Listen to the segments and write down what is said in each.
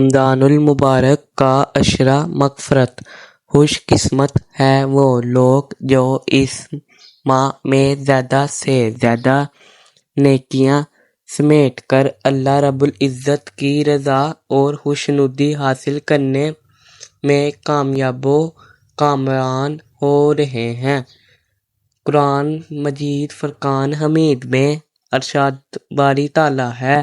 رمضان المبارک کا عشرہ مغفرت۔ خوش قسمت ہیں وہ لوگ جو اس ماہ میں زیادہ سے زیادہ نیکیاں سمیٹ کر اللہ رب العزت کی رضا اور خوشنودی حاصل کرنے میں کامیاب و کامران ہو رہے ہیں۔ قرآن مجید فرقان حمید میں ارشاد باری تعالیٰ ہے،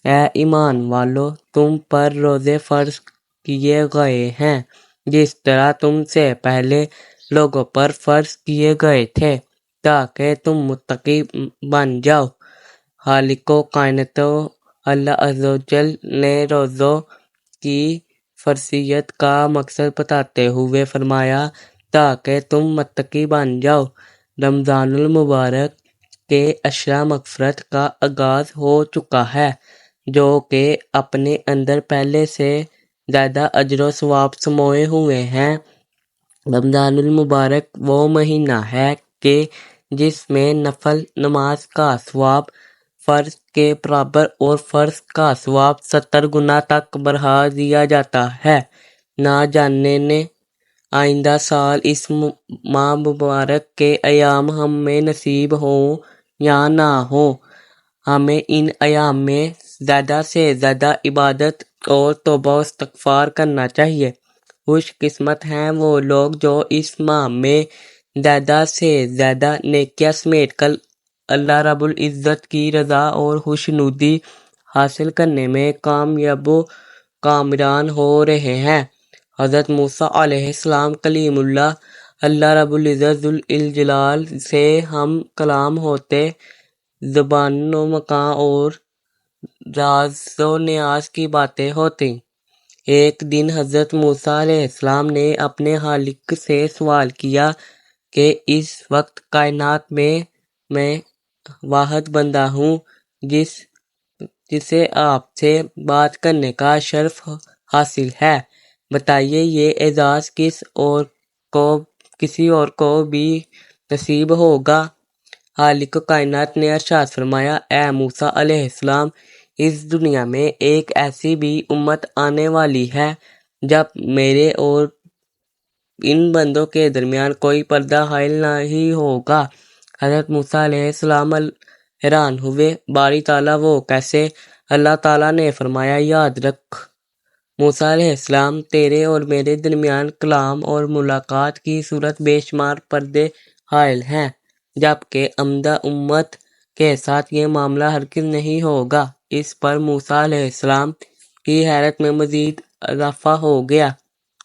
اے ایمان والو، تم پر روزے فرض کیے گئے ہیں جس طرح تم سے پہلے لوگوں پر فرض کیے گئے تھے تاکہ تم متقی بن جاؤ۔ خالق و کائنات اللہ عز و جل نے روزوں کی فرضیت کا مقصد بتاتے ہوئے فرمایا تاکہ تم متقی بن جاؤ۔ رمضان المبارک کے عشرہ مغفرت کا آغاز ہو چکا ہے، جو کہ اپنے اندر پہلے سے زیادہ اجر و ثواب سموئے ہوئے ہیں۔ رمضان المبارک وہ مہینہ ہے کہ جس میں نفل نماز کا ثواب فرض کے برابر اور فرض کا ثواب 70 گنا تک بڑھا دیا جاتا ہے۔ نہ جانے نے آئندہ سال اس ماہ مبارک کے ایام ہمیں نصیب ہوں یا نہ ہوں۔ ہمیں ان ایام میں زیادہ سے زیادہ عبادت اور توبہ و استغفار کرنا چاہیے۔ خوش قسمت ہیں وہ لوگ جو اس ماہ میں زیادہ سے زیادہ نیکیاں سمیٹ کر اللہ رب العزت کی رضا اور خوشنودی حاصل کرنے میں کامیاب و کامران ہو رہے ہیں۔ حضرت موسیٰ علیہ السلام کلیم اللہ، اللہ رب العزت ذو الجلال سے ہم کلام ہوتے، زبان و مکان اور راز و نیاز کی باتیں ہوتی۔ ایک دن حضرت موسیٰ علیہ السلام نے اپنے خالق سے سوال کیا کہ اس وقت کائنات میں واحد بندہ ہوں جسے آپ سے بات کرنے کا شرف حاصل ہے، بتائیے یہ اعزاز کسی اور کو بھی نصیب ہوگا؟ خالق کائنات نے ارشاد فرمایا، اے موسیٰ علیہ السلام، اس دنیا میں ایک ایسی بھی امت آنے والی ہے جب میرے اور ان بندوں کے درمیان کوئی پردہ حائل نہیں ہوگا۔ حضرت موسیٰ علیہ السلام حیران ہوئے، باری تعالیٰ وہ کیسے؟ اللہ تعالیٰ نے فرمایا، یاد رکھ موسیٰ علیہ السلام، تیرے اور میرے درمیان کلام اور ملاقات کی صورت بے شمار پردے حائل ہیں، جبکہ آمدہ امت کے ساتھ یہ معاملہ ہرگز نہیں ہوگا۔ اس پر موسیٰ علیہ السلام کی حیرت میں مزید اضافہ ہو گیا۔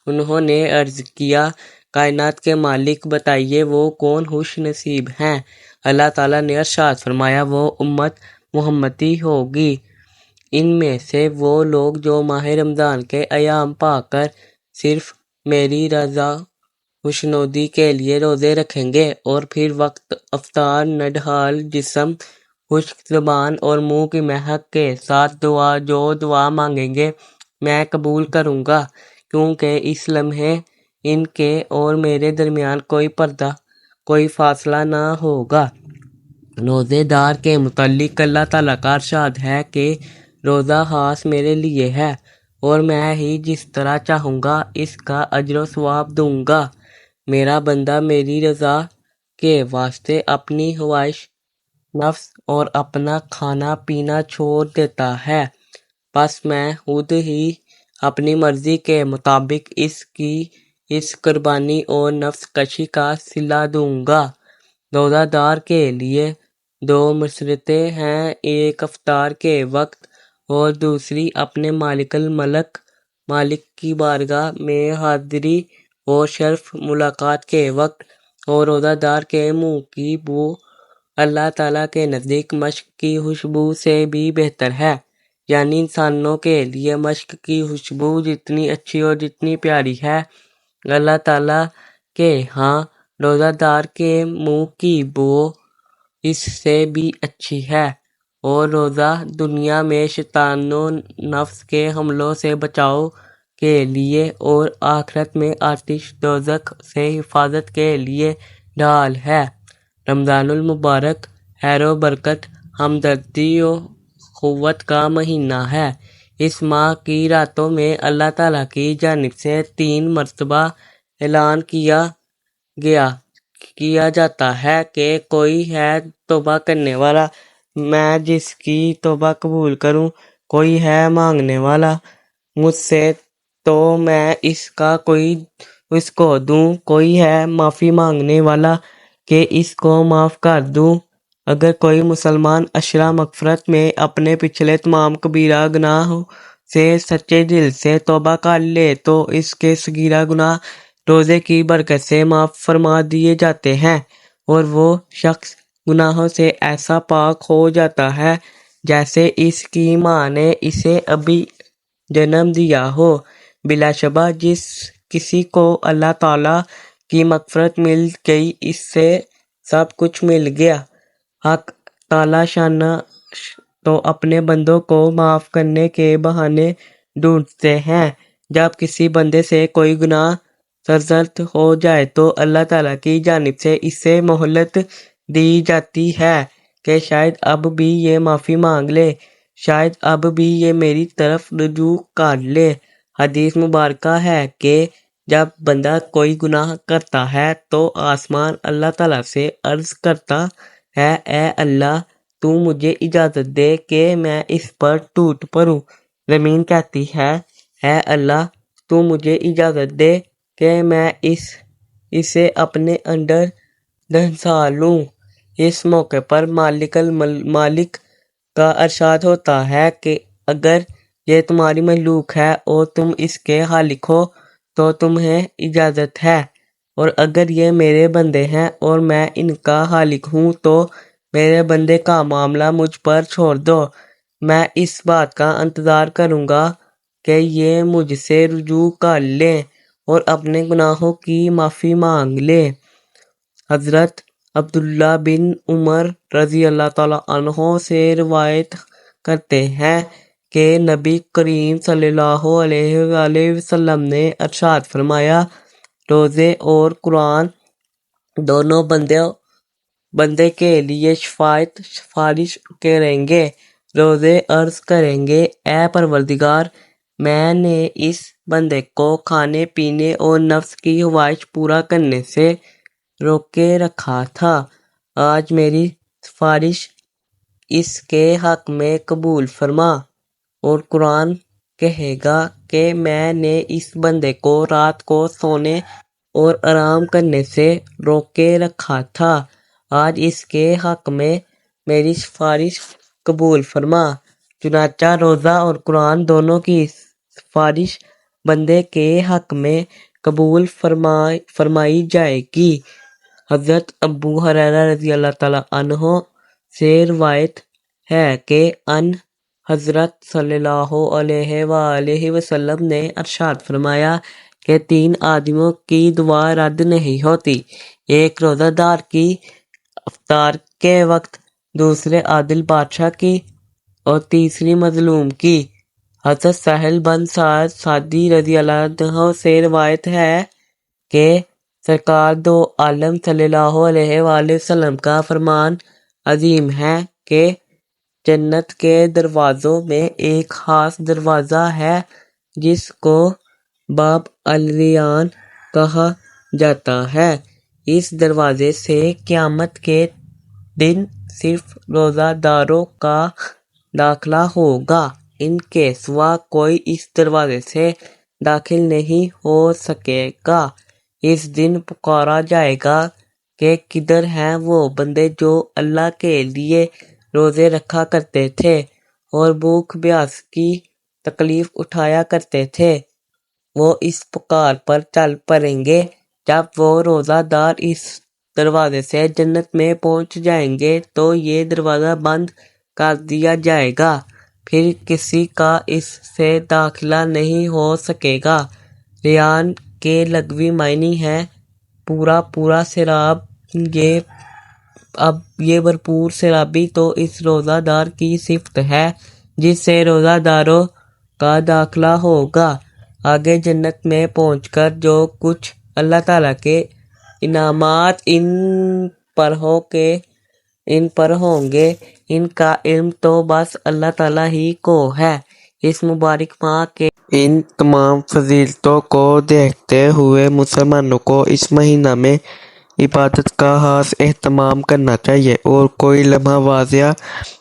انہوں نے عرض کیا، کائنات کے مالک، بتائیے وہ کون خوش نصیب ہیں؟ اللہ تعالیٰ نے ارشاد فرمایا، وہ امت محمدی ہوگی۔ ان میں سے وہ لوگ جو ماہ رمضان کے ایام پا کر صرف میری رضا خوشنودی کے لیے روزے رکھیں گے اور پھر وقت افطار نڈھال جسم، خشک زبان اور منہ کی مہک کے ساتھ دعا مانگیں گے، میں قبول کروں گا، کیونکہ اس لمحے ان کے اور میرے درمیان کوئی پردہ، کوئی فاصلہ نہ ہوگا۔ روزے دار کے متعلق اللہ تعالیٰ کا ارشاد ہے کہ روزہ خاص میرے لیے ہے اور میں ہی جس طرح چاہوں گا اس کا اجر و ثواب دوں گا۔ میرا بندہ میری رضا کے واسطے اپنی خواہش نفس اور اپنا کھانا پینا چھوڑ دیتا ہے، پس میں خود ہی اپنی مرضی کے مطابق اس قربانی اور نفس کشی کا صلہ دوں گا۔ روزہ دار کے لیے دو مسرتیں ہیں، ایک افطار کے وقت اور دوسری اپنے مالک کی بارگاہ میں حاضری اور شرف ملاقات کے وقت۔ اور روزہ دار کے منہ کی بو اللہ تعالیٰ کے نزدیک مشک کی خوشبو سے بھی بہتر ہے، یعنی انسانوں کے لیے مشک کی خوشبو جتنی اچھی اور جتنی پیاری ہے، اللہ تعالیٰ کے ہاں روزہ دار کے منہ کی بو اس سے بھی اچھی ہے۔ اور روزہ دنیا میں شیطان و نفس کے حملوں سے بچاؤ کے لیے اور آخرت میں آتش دوزخ سے حفاظت کے لیے ڈھال ہے۔ رمضان المبارک خیر و برکت، ہمدردی و اخوت کا مہینہ ہے۔ اس ماہ کی راتوں میں اللہ تعالیٰ کی جانب سے 3 مرتبہ اعلان کیا جاتا ہے کہ کوئی ہے توبہ کرنے والا، میں جس کی توبہ قبول کروں، کوئی ہے مانگنے والا مجھ سے تو میں اس کو دوں، کوئی ہے معافی مانگنے والا کہ اس کو معاف کر دوں۔ اگر کوئی مسلمان عشرہ مغفرت میں اپنے پچھلے تمام کبیرہ گناہوں سے سچے دل سے توبہ کر لے تو اس کے صغیرہ گناہ روزے کی برکت سے معاف فرما دیے جاتے ہیں، اور وہ شخص گناہوں سے ایسا پاک ہو جاتا ہے جیسے اس کی ماں نے اسے ابھی جنم دیا ہو۔ بلا شبہ جس کسی کو اللہ تعالیٰ کی مغفرت مل گئی، اس سے سب کچھ مل گیا۔ حق تعالیٰ شانہ تو اپنے بندوں کو معاف کرنے کے بہانے ڈھونڈتے ہیں۔ جب کسی بندے سے کوئی گناہ سرزد ہو جائے تو اللہ تعالیٰ کی جانب سے اسے مہلت دی جاتی ہے کہ شاید اب بھی یہ معافی مانگ لے، شاید اب بھی یہ میری طرف رجوع کر لے۔ حدیث مبارکہ ہے کہ جب بندہ کوئی گناہ کرتا ہے تو آسمان اللہ تعالیٰ سے عرض کرتا ہے، اے اللہ، تو مجھے اجازت دے کہ میں اس پر ٹوٹ پڑوں۔ زمین کہتی ہے، اے اللہ، تو مجھے اجازت دے کہ میں اسے اپنے اندر دھنسا لوں۔ اس موقع پر مالک کا ارشاد ہوتا ہے کہ اگر یہ تمہاری مخلوق ہے اور تم اس کے خالق ہو تو تمہیں اجازت ہے، اور اگر یہ میرے بندے ہیں اور میں ان کا خالق ہوں تو میرے بندے کا معاملہ مجھ پر چھوڑ دو۔ میں اس بات کا انتظار کروں گا کہ یہ مجھ سے رجوع کر لیں اور اپنے گناہوں کی معافی مانگ لیں۔ حضرت عبداللہ بن عمر رضی اللہ تعالیٰ عنہ سے روایت کرتے ہیں کہ نبی کریم صلی اللہ علیہ وآلہ وسلم نے ارشاد فرمایا، روزے اور قرآن دونوں بندے کے لیے سفارش کریں گے۔ روزے عرض کریں گے، اے پروردگار، میں نے اس بندے کو کھانے پینے اور نفس کی خواہش پورا کرنے سے روکے رکھا تھا، آج میری سفارش اس کے حق میں قبول فرما۔ اور قرآن کہے گا کہ میں نے اس بندے کو رات کو سونے اور آرام کرنے سے روکے رکھا تھا، آج اس کے حق میں میری سفارش قبول فرما۔ چنانچہ روزہ اور قرآن دونوں کی سفارش بندے کے حق میں قبول فرمائی جائے گی۔ حضرت ابو ہریرہ رضی اللہ تعالیٰ عنہ سے روایت ہے کہ ان حضرت صلی اللہ علیہ وآلہ وسلم نے ارشاد فرمایا کہ 3 آدمیوں کی دعا رد نہیں ہوتی، ایک روزہ دار کی افطار کے وقت، دوسرے عادل بادشاہ کی، اور تیسری مظلوم کی۔ حضرت سہل بن سعد ساعدی رضی اللہ عنہ سے روایت ہے کہ سرکار دو عالم صلی اللہ علیہ وآلہ وسلم کا فرمان عظیم ہے کہ جنت کے دروازوں میں ایک خاص دروازہ ہے جس کو باب الریان کہا جاتا ہے۔ اس دروازے سے قیامت کے دن صرف روزہ داروں کا داخلہ ہوگا، ان کے سوا کوئی اس دروازے سے داخل نہیں ہو سکے گا۔ اس دن پکارا جائے گا کہ کدھر ہیں وہ بندے جو اللہ کے لیے روزے رکھا کرتے تھے اور بھوک پیاس کی تکلیف اٹھایا کرتے تھے؟ وہ اس پکار پر چل پڑیں گے۔ جب وہ روزہ دار اس دروازے سے جنت میں پہنچ جائیں گے تو یہ دروازہ بند کر دیا جائے گا، پھر کسی کا اس سے داخلہ نہیں ہو سکے گا۔ ریان کے لغوی معنی ہے پورا سیراب۔ اب یہ بھرپور سیرابی تو اس روزہ دار کی صفت ہے جس سے روزہ داروں کا داخلہ ہوگا۔ آگے جنت میں پہنچ کر جو کچھ اللہ تعالیٰ کے انعامات ان پر ہوں گے، ان کا علم تو بس اللہ تعالیٰ ہی کو ہے۔ اس مبارک ماہ کے ان تمام فضیلتوں کو دیکھتے ہوئے مسلمانوں کو اس مہینہ میں عبادت کا خاص اہتمام کرنا چاہیے اور کوئی لمحہ واضح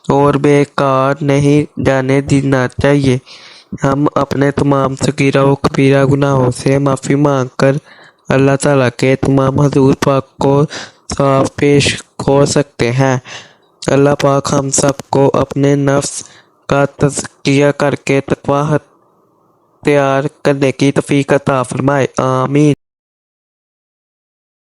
اور بیکار نہیں جانے دینا چاہیے۔ ہم اپنے تمام صغیرہ و کبیرہ گناہوں سے معافی مانگ کر اللہ تعالیٰ کے تمام حضور پاک کو صاف پیش ہو سکتے ہیں۔ اللہ پاک ہم سب کو اپنے نفس کا تزکیہ کر کے تقویٰ اختیار کرنے کی توفیق عطا فرمائے، آمین۔